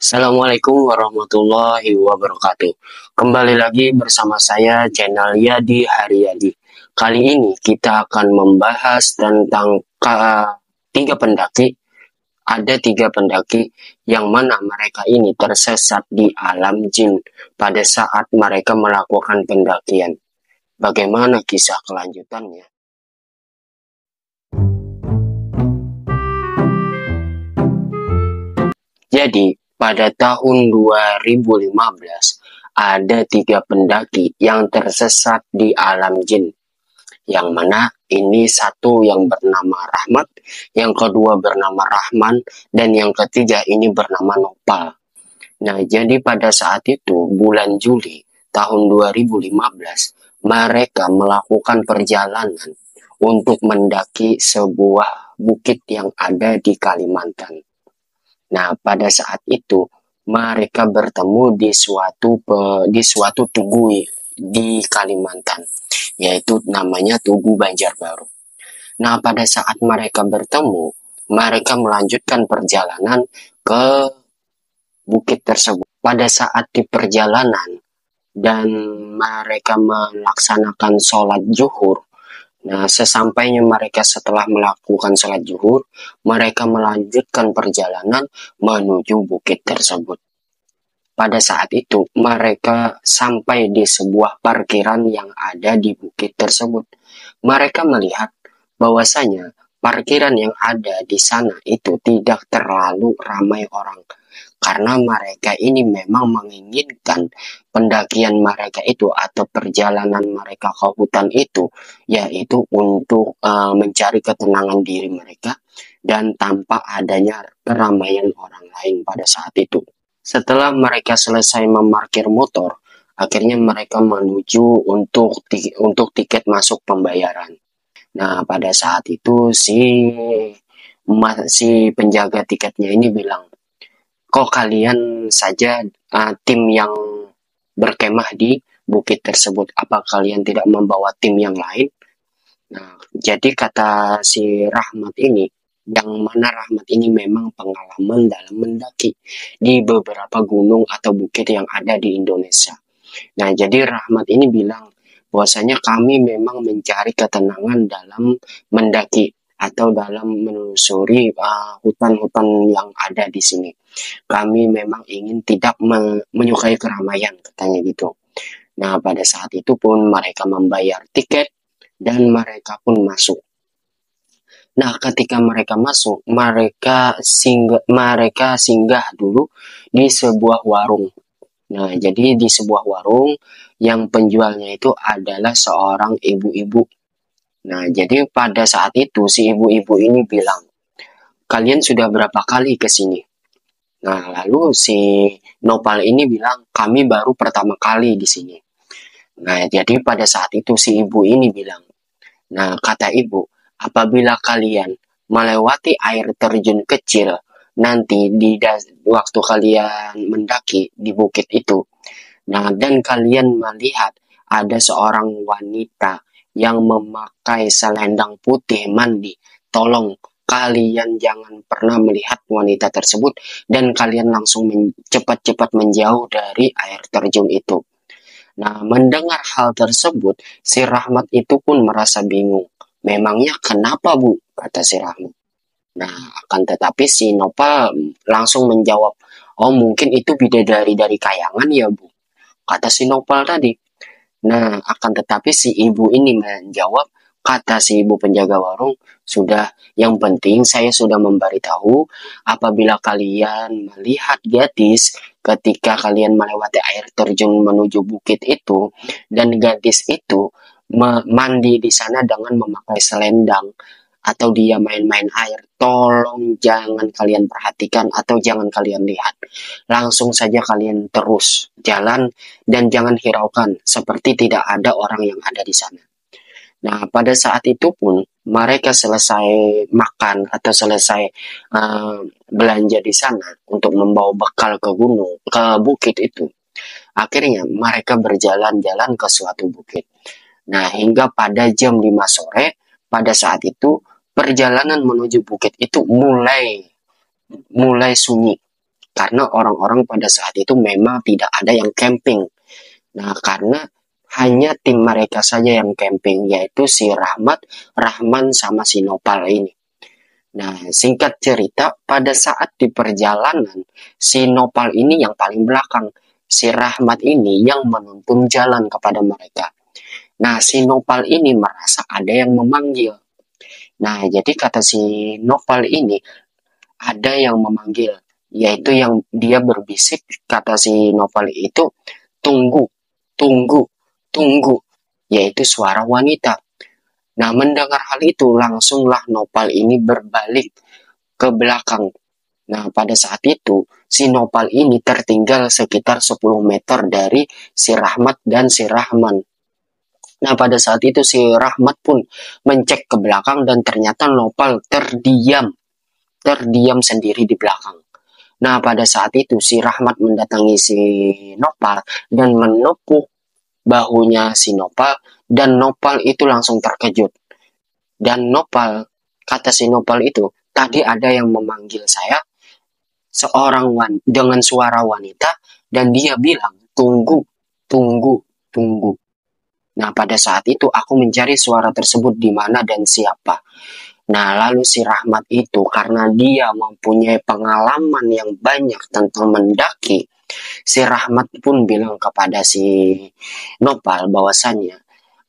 Assalamualaikum warahmatullahi wabarakatuh. Kembali lagi bersama saya channel Yadi Haryadi. Kali ini kita akan membahas tentang tiga pendaki. Ada tiga pendaki yang mana mereka ini tersesat di alam jin pada saat mereka melakukan pendakian. Bagaimana kisah kelanjutannya? Jadi, pada tahun 2015, ada tiga pendaki yang tersesat di alam jin. Yang mana ini satu yang bernama Rahmat, yang kedua bernama Rahman, dan yang ketiga ini bernama Nopal. Nah, jadi pada saat itu, bulan Juli tahun 2015, mereka melakukan perjalanan untuk mendaki sebuah bukit yang ada di Kalimantan. Nah, pada saat itu mereka bertemu di suatu tugu di Kalimantan, yaitu namanya Tugu Banjarbaru. Nah, pada saat mereka bertemu, mereka melanjutkan perjalanan ke bukit tersebut. Pada saat di perjalanan dan mereka melaksanakan sholat zuhur. Nah, sesampainya mereka setelah melakukan sholat zuhur, mereka melanjutkan perjalanan menuju bukit tersebut. Pada saat itu, mereka sampai di sebuah parkiran yang ada di bukit tersebut. Mereka melihat bahwasanya parkiran yang ada di sana itu tidak terlalu ramai orang. Karena mereka ini memang menginginkan pendakian mereka itu atau perjalanan mereka ke hutan itu, yaitu untuk mencari ketenangan diri mereka dan tanpa adanya keramaian orang lain pada saat itu. Setelah mereka selesai memarkir motor, akhirnya mereka menuju untuk tiket masuk pembayaran. Nah, pada saat itu si penjaga tiketnya ini bilang, kok kalian saja tim yang berkemah di bukit tersebut, apa kalian tidak membawa tim yang lain? Nah, jadi kata si Rahmat ini, yang mana Rahmat ini memang pengalaman dalam mendaki di beberapa gunung atau bukit yang ada di Indonesia. Nah, jadi Rahmat ini bilang bahwasanya kami memang mencari ketenangan dalam mendaki atau dalam menelusuri hutan-hutan yang ada di sini. Kami memang ingin tidak menyukai keramaian, katanya gitu. Nah, pada saat itu pun mereka membayar tiket dan mereka pun masuk. Nah, ketika mereka masuk, mereka singgah dulu di sebuah warung. Nah, jadi di sebuah warung yang penjualnya itu adalah seorang ibu-ibu. Nah, jadi pada saat itu si ibu-ibu ini bilang, kalian sudah berapa kali ke sini? Nah, lalu si Nopal ini bilang, kami baru pertama kali di sini. Nah, jadi pada saat itu si ibu ini bilang, nah, kata ibu, apabila kalian melewati air terjun kecil, nanti waktu kalian mendaki di bukit itu, nah, dan kalian melihat ada seorang wanita yang memakai selendang putih mandi, tolong kalian jangan pernah melihat wanita tersebut dan kalian langsung cepat-cepat menjauh dari air terjun itu. Nah, mendengar hal tersebut, si Rahmat itu pun merasa bingung. Memangnya kenapa, Bu? Kata si Rahmat. Nah, akan tetapi si Nopal langsung menjawab, oh mungkin itu bidadari dari kayangan ya, Bu. Kata si Nopal tadi. Nah, akan tetapi si ibu ini menjawab, kata si ibu penjaga warung, sudah, yang penting saya sudah memberitahu, apabila kalian melihat gadis ketika kalian melewati air terjun menuju bukit itu, dan gadis itu mandi di sana dengan memakai selendang, atau dia main-main air, tolong jangan kalian perhatikan atau jangan kalian lihat. Langsung saja kalian terus jalan dan jangan hiraukan seperti tidak ada orang yang ada di sana. Nah, pada saat itu pun mereka selesai makan atau selesai belanja di sana untuk membawa bekal ke gunung, ke bukit itu. Akhirnya mereka berjalan-jalan ke suatu bukit. Nah, hingga pada jam 5 sore, pada saat itu perjalanan menuju bukit itu mulai sunyi. karena orang-orang pada saat itu memang tidak ada yang camping. Nah, karena hanya tim mereka saja yang camping, yaitu si Rahmat, Rahman, sama si Nopal ini. Nah, singkat cerita, pada saat di perjalanan, si Nopal ini yang paling belakang. Si Rahmat ini yang menuntun jalan kepada mereka. Nah, si Nopal ini merasa ada yang memanggil. Nah, jadi kata si Nopal ini, ada yang memanggil. Yaitu yang dia berbisik, kata si Nopal itu, tunggu, tunggu, tunggu. Yaitu suara wanita. Nah, mendengar hal itu, langsunglah Nopal ini berbalik ke belakang. Nah, pada saat itu, si Nopal ini tertinggal sekitar 10 meter dari si Rahmat dan si Rahman. Nah, pada saat itu si Rahmat pun mencek ke belakang dan ternyata Nopal terdiam sendiri di belakang. Nah, pada saat itu si Rahmat mendatangi si Nopal dan menepuk bahunya si Nopal, dan Nopal itu langsung terkejut. Dan Nopal, kata si Nopal itu, tadi ada yang memanggil saya, dengan suara wanita, dan dia bilang, tunggu, tunggu, tunggu. Nah, pada saat itu aku mencari suara tersebut di mana dan siapa. Nah, lalu si Rahmat itu karena dia mempunyai pengalaman yang banyak tentang mendaki, si Rahmat pun bilang kepada si Nopal bahwasannya,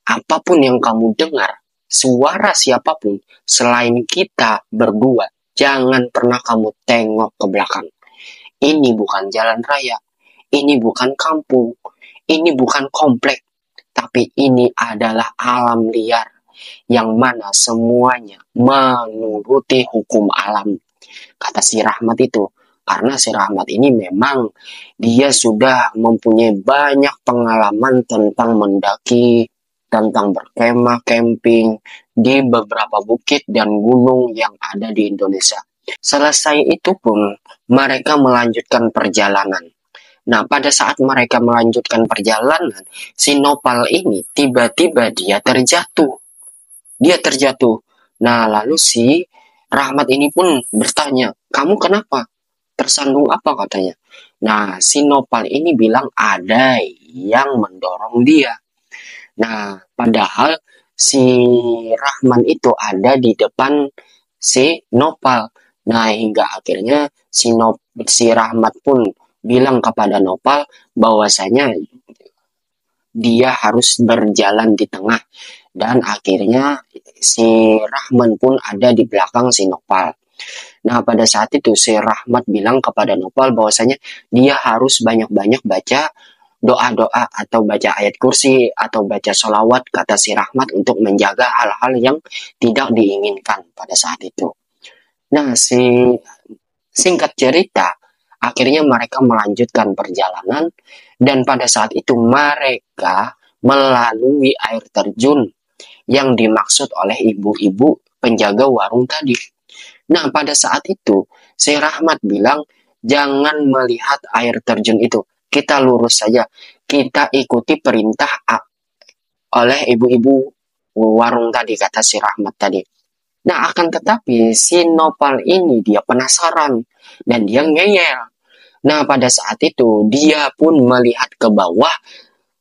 apapun yang kamu dengar, suara siapapun selain kita berdua, jangan pernah kamu tengok ke belakang. Ini bukan jalan raya, ini bukan kampung, ini bukan komplek, tapi ini adalah alam liar yang mana semuanya menuruti hukum alam, kata si Rahmat itu. Karena si Rahmat ini memang dia sudah mempunyai banyak pengalaman tentang mendaki, tentang berkemah, camping di beberapa bukit dan gunung yang ada di Indonesia. Selesai itu pun mereka melanjutkan perjalanan. Nah, pada saat mereka melanjutkan perjalanan, si Nopal ini tiba-tiba dia terjatuh. Nah, lalu si Rahmat ini pun bertanya, kamu kenapa? Tersandung apa katanya? Nah, si Nopal ini bilang ada yang mendorong dia. Nah, padahal si Rahman itu ada di depan si Nopal. Nah, hingga akhirnya si Rahmat pun bilang kepada Nopal bahwasanya dia harus berjalan di tengah, dan akhirnya si Rahman pun ada di belakang si Nopal. Nah, pada saat itu si Rahmat bilang kepada Nopal bahwasanya dia harus banyak-banyak baca doa-doa atau baca ayat kursi atau baca sholawat, kata si Rahmat, untuk menjaga hal-hal yang tidak diinginkan pada saat itu. Nah, singkat cerita, akhirnya mereka melanjutkan perjalanan, dan pada saat itu mereka melalui air terjun yang dimaksud oleh ibu-ibu penjaga warung tadi. Nah, pada saat itu si Rahmat bilang, jangan melihat air terjun itu, kita lurus saja, kita ikuti perintah oleh ibu-ibu warung tadi, kata si Rahmat tadi. Nah, akan tetapi si Nopal ini dia penasaran dan dia ngeyel. Nah, pada saat itu dia pun melihat ke bawah.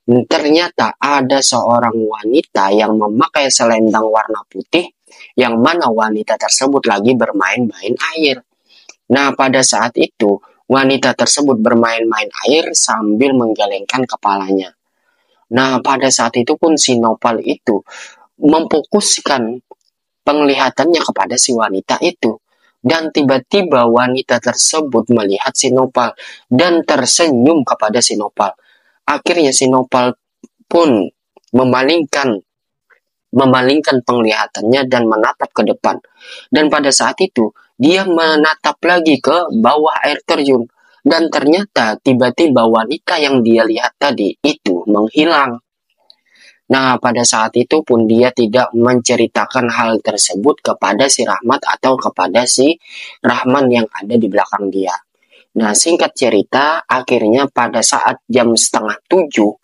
Ternyata ada seorang wanita yang memakai selendang warna putih, yang mana wanita tersebut lagi bermain-main air. Nah, pada saat itu wanita tersebut bermain-main air sambil menggelengkan kepalanya. Nah, pada saat itu pun si Nopal itu memfokuskan penglihatannya kepada si wanita itu. Dan tiba-tiba wanita tersebut melihat si Nopal dan tersenyum kepada si Nopal. Akhirnya si Nopal pun memalingkan penglihatannya dan menatap ke depan. Dan pada saat itu dia menatap lagi ke bawah air terjun. Dan ternyata tiba-tiba wanita yang dia lihat tadi itu menghilang. Nah, pada saat itu pun dia tidak menceritakan hal tersebut kepada si Rahmat atau kepada si Rahman yang ada di belakang dia. Nah, singkat cerita, akhirnya pada saat jam 6:30,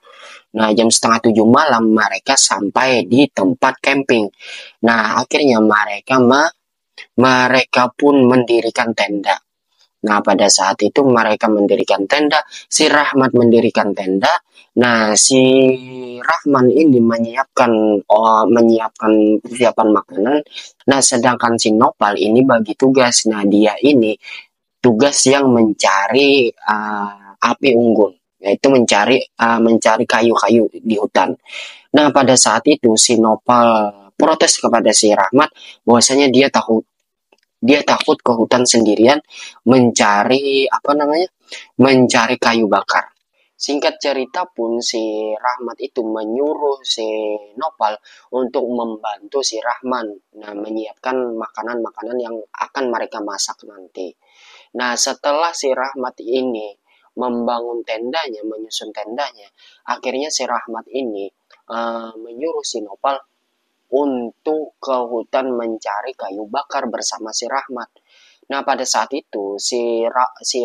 jam 6:30 malam mereka sampai di tempat camping. Nah, akhirnya mereka pun mendirikan tenda. Nah, pada saat itu mereka mendirikan tenda, si Rahmat mendirikan tenda. Nah, si Rahman ini menyiapkan persiapan makanan. Nah, sedangkan si Nopal ini bagi tugas. Nah, dia ini tugas yang mencari api unggun, yaitu mencari kayu-kayu di hutan. Nah, pada saat itu si Nopal protes kepada si Rahmat bahwasanya dia takut ke hutan sendirian mencari mencari kayu bakar. Singkat cerita pun si Rahmat itu menyuruh si Nopal untuk membantu si Rahman, nah, menyiapkan makanan-makanan yang akan mereka masak nanti. Nah, setelah si Rahmat ini membangun tendanya, menyusun tendanya, akhirnya si Rahmat ini menyuruh si Nopal untuk ke hutan mencari kayu bakar bersama si Rahmat. Nah, pada saat itu si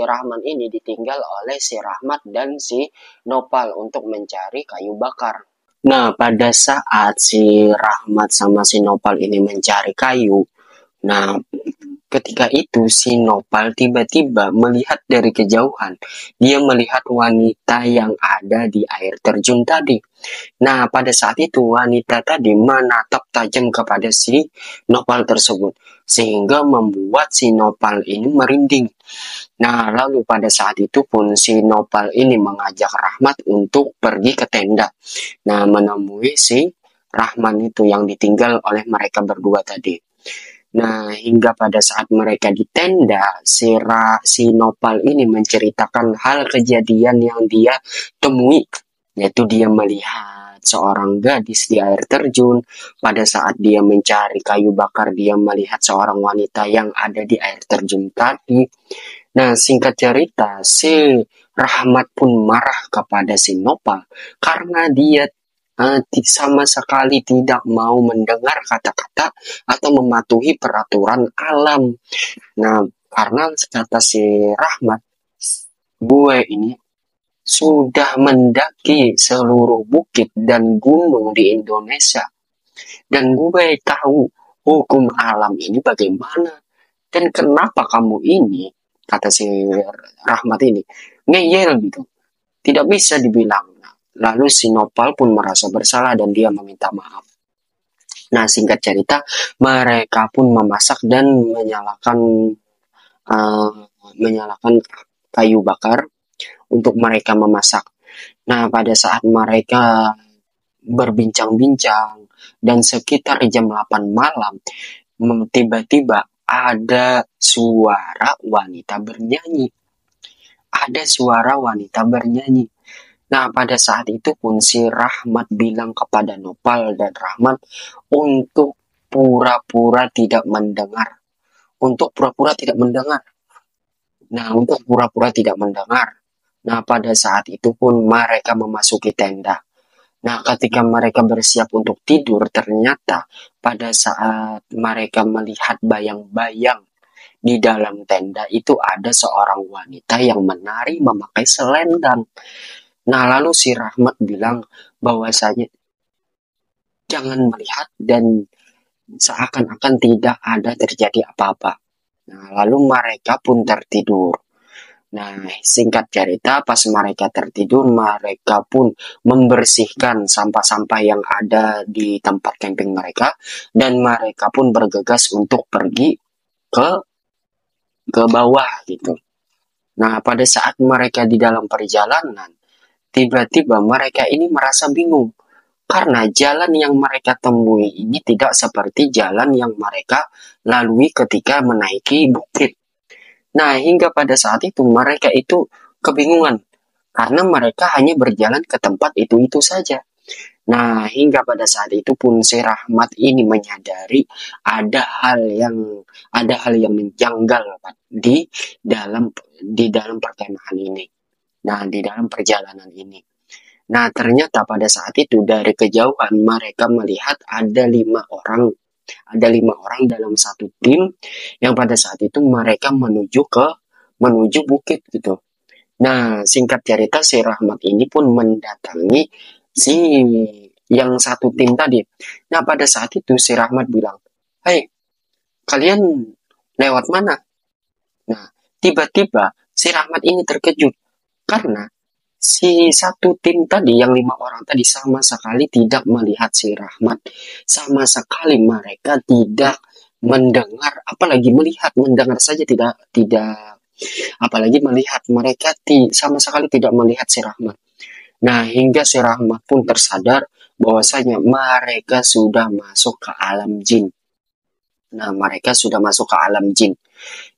Rahman ini ditinggal oleh si Rahmat dan si Nopal untuk mencari kayu bakar. Nah, pada saat si Rahmat sama si Nopal ini mencari kayu, nah, ketika itu si Nopal tiba-tiba melihat dari kejauhan. Dia melihat wanita yang ada di air terjun tadi. Nah, pada saat itu wanita tadi menatap tajam kepada si Nopal tersebut, sehingga membuat si Nopal ini merinding. Nah, lalu pada saat itu pun si Nopal ini mengajak Rahmat untuk pergi ke tenda. Nah, menemui si Rahman itu yang ditinggal oleh mereka berdua tadi. Nah, hingga pada saat mereka di tenda, si Nopal ini menceritakan hal kejadian yang dia temui, yaitu dia melihat seorang gadis di air terjun. Pada saat dia mencari kayu bakar, dia melihat seorang wanita yang ada di air terjun tadi. Nah, singkat cerita, si Rahmat pun marah kepada si Nopal karena dia sama sekali tidak mau mendengar kata-kata atau mematuhi peraturan alam. Nah, karena kata si Rahmat, gue ini sudah mendaki seluruh bukit dan gunung di Indonesia. Dan gue tahu hukum alam ini bagaimana. Dan kenapa kamu ini, kata si Rahmat ini, ngeyel gitu. Tidak bisa dibilang. Lalu si Nopal pun merasa bersalah dan dia meminta maaf. Nah, singkat cerita, mereka pun memasak dan menyalakan kayu bakar untuk mereka memasak. Nah, pada saat mereka berbincang-bincang dan sekitar jam 8 malam, tiba-tiba ada suara wanita bernyanyi. Ada suara wanita bernyanyi. Nah, pada saat itu pun si Rahmat bilang kepada Nopal dan Rahmat untuk pura-pura tidak mendengar. Untuk pura-pura tidak mendengar. Nah, untuk pura-pura tidak mendengar. Nah, pada saat itu pun mereka memasuki tenda. Nah, ketika mereka bersiap untuk tidur, ternyata pada saat mereka melihat bayang-bayang di dalam tenda itu ada seorang wanita yang menari memakai selendang. Nah, lalu si Rahmat bilang bahwasanya jangan melihat dan seakan-akan tidak ada terjadi apa-apa. Nah, lalu mereka pun tertidur. Nah, singkat cerita, pas mereka tertidur, mereka pun membersihkan sampah-sampah yang ada di tempat camping mereka, dan mereka pun bergegas untuk pergi ke bawah gitu. Nah, pada saat mereka di dalam perjalanan, tiba-tiba mereka ini merasa bingung karena jalan yang mereka temui ini tidak seperti jalan yang mereka lalui ketika menaiki bukit. Nah, hingga pada saat itu mereka itu kebingungan karena mereka hanya berjalan ke tempat itu-itu saja. Nah, hingga pada saat itu pun si Rahmat ini menyadari ada hal yang menjanggal di dalam perkemahan ini. Nah, di dalam perjalanan ini. Nah, ternyata pada saat itu dari kejauhan mereka melihat ada 5 orang. Ada 5 orang dalam satu tim yang pada saat itu mereka menuju bukit gitu. Nah, singkat cerita si Rahmat ini pun mendatangi si yang satu tim tadi. Nah, pada saat itu si Rahmat bilang, "Hei, kalian lewat mana?" Nah, tiba-tiba si Rahmat ini terkejut karena si satu tim tadi yang 5 orang tadi sama sekali tidak melihat si Rahmat, sama sekali mereka tidak mendengar, apalagi melihat, mendengar saja tidak, apalagi melihat, mereka sama sekali tidak melihat si Rahmat. Nah, hingga si Rahmat pun tersadar bahwasanya mereka sudah masuk ke alam jin. Nah, mereka sudah masuk ke alam jin.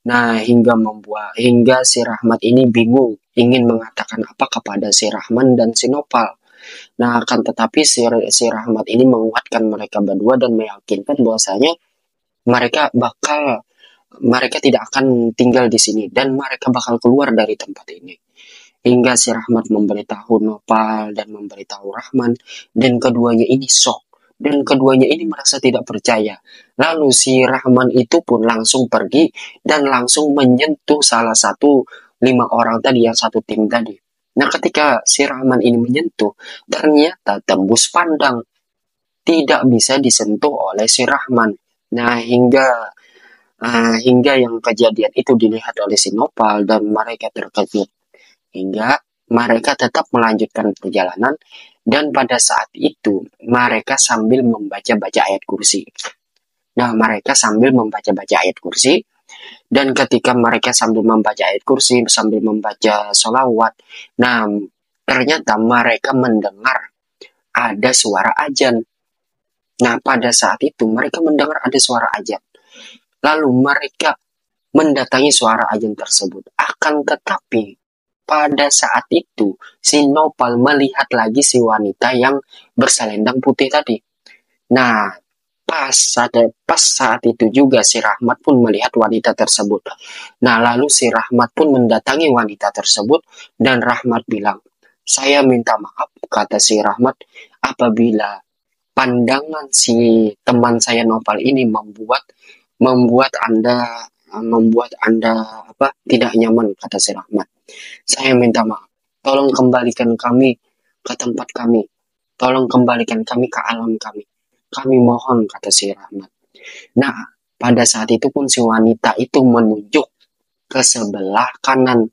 Nah, hingga si Rahmat ini bingung ingin mengatakan apa kepada si Rahman dan si Nopal. Nah, akan tetapi si Rahmat ini menguatkan mereka berdua dan meyakinkan bahwasanya mereka tidak akan tinggal di sini dan mereka bakal keluar dari tempat ini. Hingga si Rahmat memberitahu Nopal dan memberitahu Rahman, dan keduanya ini shock. Dan keduanya ini merasa tidak percaya. Lalu si Rahman itu pun langsung pergi dan langsung menyentuh salah satu 5 orang tadi, yang satu tim tadi. Nah, ketika si Rahman ini menyentuh, ternyata tembus pandang. Tidak bisa disentuh oleh si Rahman. Nah, hingga yang kejadian itu dilihat oleh si Nopal dan mereka terkejut. Hingga mereka tetap melanjutkan perjalanan, dan pada saat itu mereka sambil membaca-baca ayat kursi. Nah, mereka sambil membaca-baca ayat kursi, dan ketika mereka sambil membaca ayat kursi, sambil membaca sholawat, nah, ternyata mereka mendengar ada suara azan. Nah, pada saat itu mereka mendengar ada suara azan. Lalu mereka mendatangi suara azan tersebut. Akan tetapi pada saat itu, si Nopal melihat lagi si wanita yang berselendang putih tadi. Nah, pas saat itu juga si Rahmat pun melihat wanita tersebut. Nah, lalu si Rahmat pun mendatangi wanita tersebut dan Rahmat bilang, "Saya minta maaf," kata si Rahmat, "apabila pandangan si teman saya Nopal ini membuat Anda tidak nyaman," kata si Rahmat. "Saya minta maaf. Tolong kembalikan kami ke tempat kami. Tolong kembalikan kami ke alam kami. Kami mohon," kata si Rahmat. Nah, pada saat itu pun si wanita itu menunjuk ke sebelah kanan.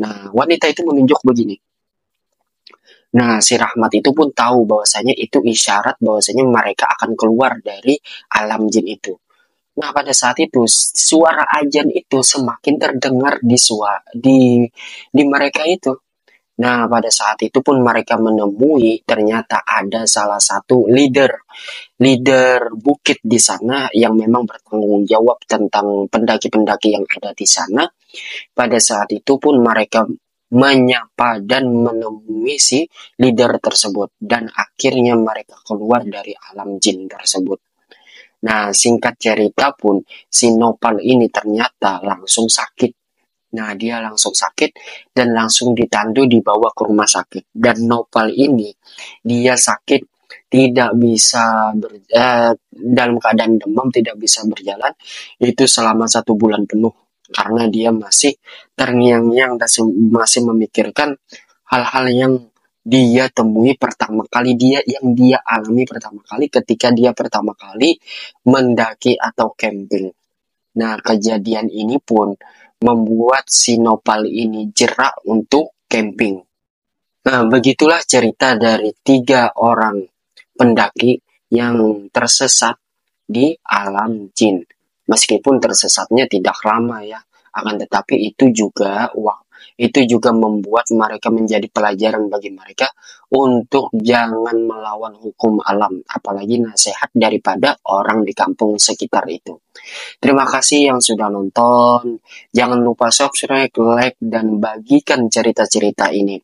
Nah, wanita itu menunjuk begini. Nah, si Rahmat itu pun tahu bahwasanya itu isyarat bahwasanya mereka akan keluar dari alam jin itu. Nah, pada saat itu suara azan itu semakin terdengar di mereka itu. Nah, pada saat itu pun mereka menemui ternyata ada salah satu leader bukit di sana yang memang bertanggung jawab tentang pendaki-pendaki yang ada di sana. Pada saat itu pun mereka menyapa dan menemui si leader tersebut, dan akhirnya mereka keluar dari alam jin tersebut. Nah, singkat cerita pun si Nopal ini ternyata langsung sakit. Nah, dia langsung sakit dan langsung dibawa ke rumah sakit. Dan Nopal ini dia sakit, tidak bisa dalam keadaan demam, tidak bisa berjalan itu selama 1 bulan penuh, karena dia masih terngiang-ngiang dan masih memikirkan hal-hal yang dia temui pertama kali, yang dia alami pertama kali ketika dia pertama kali mendaki atau camping. Nah, kejadian ini pun membuat si Nopal ini jerak untuk camping. Nah, begitulah cerita dari 3 orang pendaki yang tersesat di alam jin. Meskipun tersesatnya tidak lama ya, akan tetapi itu juga membuat mereka menjadi pelajaran bagi mereka untuk jangan melawan hukum alam, apalagi nasihat daripada orang di kampung sekitar itu. Terima kasih yang sudah nonton. Jangan lupa subscribe, like, dan bagikan cerita-cerita ini.